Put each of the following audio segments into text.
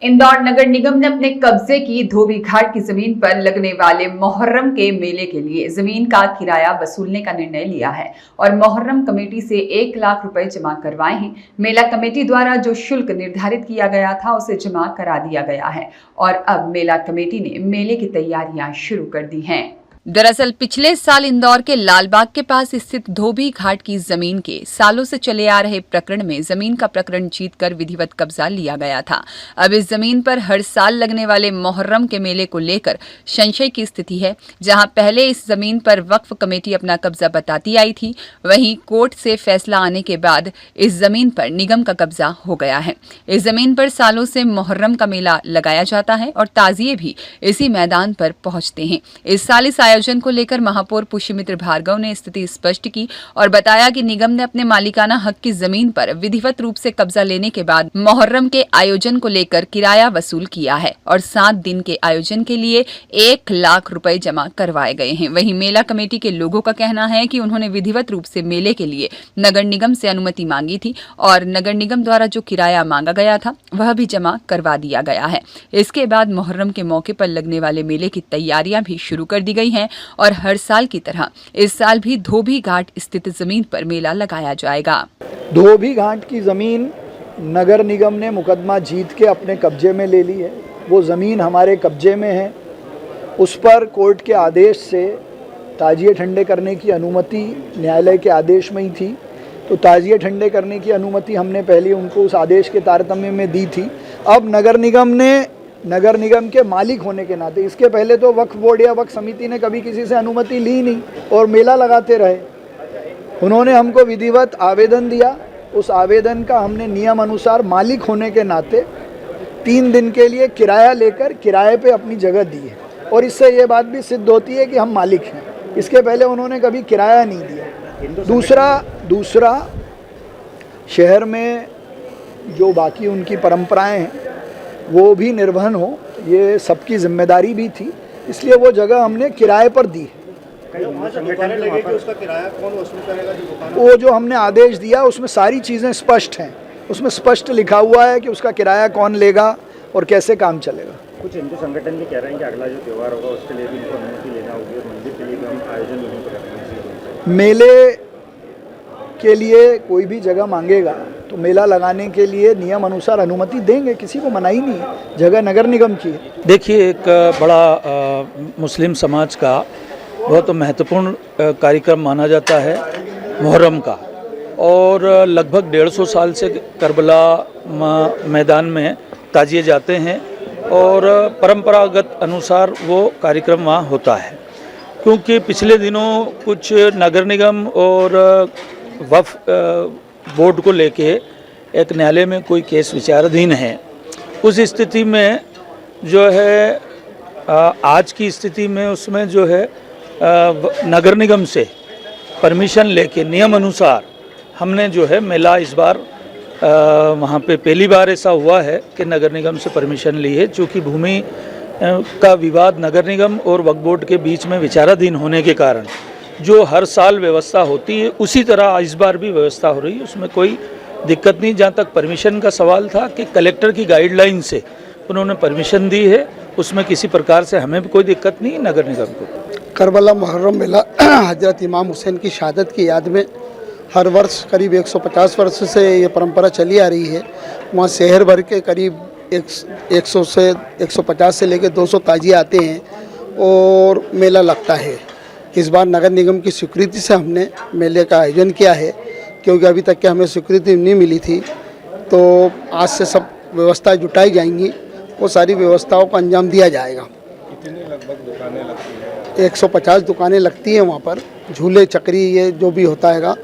इंदौर नगर निगम ने अपने कब्जे की धोबी घाट की जमीन पर लगने वाले मोहर्रम के मेले के लिए जमीन का किराया वसूलने का निर्णय लिया है और मोहर्रम कमेटी से 1 लाख रुपए जमा करवाए हैं। मेला कमेटी द्वारा जो शुल्क निर्धारित किया गया था उसे जमा करा दिया गया है और अब मेला कमेटी ने मेले की तैयारियां शुरू कर दी हैं। दरअसल पिछले साल इंदौर के लालबाग के पास स्थित धोबी घाट की जमीन के सालों से चले आ रहे प्रकरण में जमीन का प्रकरण जीतकर विधिवत कब्जा लिया गया था। अब इस जमीन पर हर साल लगने वाले मोहर्रम के मेले को लेकर संशय की स्थिति है। जहां पहले इस जमीन पर वक्फ कमेटी अपना कब्जा बताती आई थी, वहीं कोर्ट से फैसला आने के बाद इस जमीन पर निगम का कब्जा हो गया है। इस जमीन पर सालों से मोहर्रम का मेला लगाया जाता है और ताजिए भी इसी मैदान पर पहुंचते हैं। इस साल इस आयोजन को लेकर महापौर पुष्यमित्र भार्गव ने स्थिति स्पष्ट की और बताया कि निगम ने अपने मालिकाना हक की जमीन पर विधिवत रूप से कब्जा लेने के बाद मोहर्रम के आयोजन को लेकर किराया वसूल किया है और 7 दिन के आयोजन के लिए 1 लाख रुपए जमा करवाए गए हैं। वहीं मेला कमेटी के लोगों का कहना है कि उन्होंने विधिवत रूप से मेले के लिए नगर निगम से अनुमति मांगी थी और नगर निगम द्वारा जो किराया मांगा गया था वह भी जमा करवा दिया गया है। इसके बाद मोहर्रम के मौके पर लगने वाले मेले की तैयारियां भी शुरू कर दी गई हैं और हर साल की तरह इस साल भी धोबी घाट स्थित जमीन पर मेला लगाया जाएगा। धोबी घाट की ज़मीन नगर निगम ने मुकदमा जीत के अपने कब्जे में ले ली है। वो ज़मीन हमारे कब्जे में है। उस पर कोर्ट के आदेश से ताजिए ठंडे करने की अनुमति न्यायालय के आदेश में ही थी, तो ताजिए ठंडे करने की अनुमति हमने पहले उनको उस आदेश के तारतम्य में दी थी। अब नगर निगम के मालिक होने के नाते, इसके पहले तो वक्फ बोर्ड या वक्फ समिति ने कभी किसी से अनुमति ली नहीं और मेला लगाते रहे। उन्होंने हमको विधिवत आवेदन दिया, उस आवेदन का हमने नियम अनुसार मालिक होने के नाते 3 दिन के लिए किराया लेकर किराए पे अपनी जगह दी है और इससे ये बात भी सिद्ध होती है कि हम मालिक हैं। इसके पहले उन्होंने कभी किराया नहीं दिया। दूसरा शहर में जो बाकी उनकी परंपराएं हैं वो भी निर्वहन हो, ये सबकी जिम्मेदारी भी थी, इसलिए वो जगह हमने किराए पर दी है। उसका किराया कौन वसूल करेगा? वो जो हमने आदेश दिया उसमें सारी चीज़ें स्पष्ट हैं। उसमें स्पष्ट लिखा हुआ है कि उसका किराया कौन लेगा और कैसे काम चलेगा। कुछ हिंदू संगठन भी कह रहे हैं कि अगला जो त्यौहार होगा उसके लिए भी इनको अनुमति लेना होगी और मंदिर के लिए भी हम आयोजन नहीं कर रहे हैं। मेले के लिए कोई भी जगह मांगेगा तो मेला लगाने के लिए नियम अनुसार अनुमति देंगे, किसी को मनाही नहीं है। जगह नगर निगम की है। देखिए, एक बड़ा मुस्लिम समाज का बहुत महत्वपूर्ण कार्यक्रम माना जाता है मुहर्रम का, और लगभग 150 साल से करबला मैदान में ताजिए जाते हैं और परंपरागत अनुसार वो कार्यक्रम वहाँ होता है। क्योंकि पिछले दिनों कुछ नगर निगम और वक्फ बोर्ड को लेके एक न्यायालय में कोई केस विचाराधीन है, उस स्थिति में जो है आज की स्थिति में उसमें जो है नगर निगम से परमिशन लेके नियम अनुसार हमने जो है मेला इस बार वहाँ पे पहली बार ऐसा हुआ है कि नगर निगम से परमिशन ली है। चूँकि भूमि का विवाद नगर निगम और वक्फ बोर्ड के बीच में विचाराधीन होने के कारण जो हर साल व्यवस्था होती है उसी तरह इस बार भी व्यवस्था हो रही है, उसमें कोई दिक्कत नहीं। जहाँ तक परमिशन का सवाल था कि कलेक्टर की गाइडलाइन से उन्होंने परमिशन दी है, उसमें किसी प्रकार से हमें भी कोई दिक्कत नहीं, नगर निगम को। करबला मुहर्रम मेला हजरत इमाम हुसैन की शहादत की याद में हर वर्ष करीब 150 वर्ष से ये परंपरा चली आ रही है। वहाँ शहर भर के करीब 100 से 150 से लेकर 200 ताजिए आते हैं और मेला लगता है। इस बार नगर निगम की स्वीकृति से हमने मेले का आयोजन किया है, क्योंकि अभी तक के हमें स्वीकृति नहीं मिली थी। तो आज से सब व्यवस्था जुटाई जाएंगी, वो सारी व्यवस्थाओं को अंजाम दिया जाएगा। कितनी लगभग दुकानें लगती हैं? 150 दुकानें लगती हैं वहाँ पर। झूले चक्री ये जो भी होता है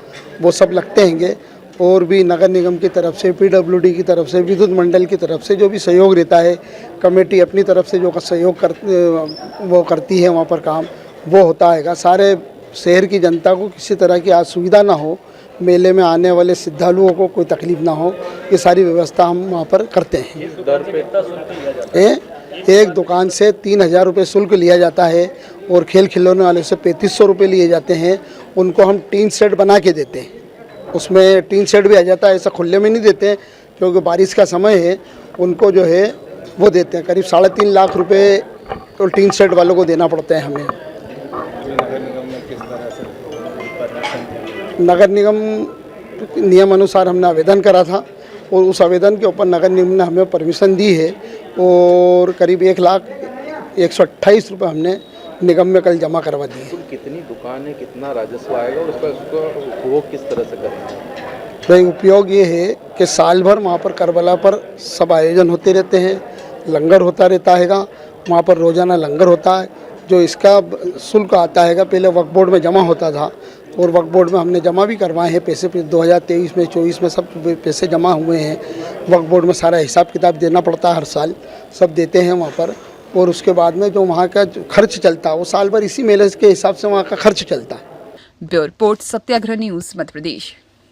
वो सब लगते हैंगे। और भी नगर निगम की तरफ से, PWD की तरफ से, विद्युत मंडल की तरफ से जो भी सहयोग रहता है, कमेटी अपनी तरफ से जो सहयोग करती है वहाँ पर काम वो होता है। सारे शहर की जनता को किसी तरह की असुविधा ना हो, मेले में आने वाले श्रद्धालुओं को कोई तकलीफ ना हो, ये सारी व्यवस्था हम वहाँ पर करते हैं। एक दुकान से 3000 रुपये शुल्क लिया जाता है और खेल खिलौने वाले से 3500 रुपये लिए जाते हैं। उनको हम टीन सेट बना के देते हैं, उसमें टीन सेट भी आ जाता है, ऐसा खुले में नहीं देते हैं क्योंकि बारिश का समय है। उनको जो है वो देते हैं। करीब 3.5 लाख रुपए तो टीन सेट वालों को देना पड़ते हैं हमें। नगर निगम नियम अनुसार हमने आवेदन करा था और उस आवेदन के ऊपर नगर निगम ने हमें परमिशन दी है और करीब 1,128 रुपये हमने निगम में कल जमा करवा दिए। कितनी दुकान है, कितना राजस्व आएगा और उसका उपयोग किस तरह से करेंगे? भाई उपयोग ये है कि साल भर वहाँ पर करबला पर सब आयोजन होते रहते हैं, लंगर होता रहता है, वहाँ पर रोज़ाना लंगर होता है। जो इसका शुल्क आता है पहले वक्फ बोर्ड में जमा होता था और वक्फ बोर्ड में हमने जमा भी करवाए हैं पैसे। 2023 में 24 में सब पैसे जमा हुए हैं। वक्फ बोर्ड में सारा हिसाब किताब देना पड़ता है, हर साल सब देते हैं वहाँ पर। और उसके बाद में जो वहाँ का खर्च चलता है वो साल भर इसी मेले के हिसाब से वहाँ का खर्च चलता है। ब्यूरो रिपोर्ट, सत्याग्रह न्यूज़, मध्य प्रदेश।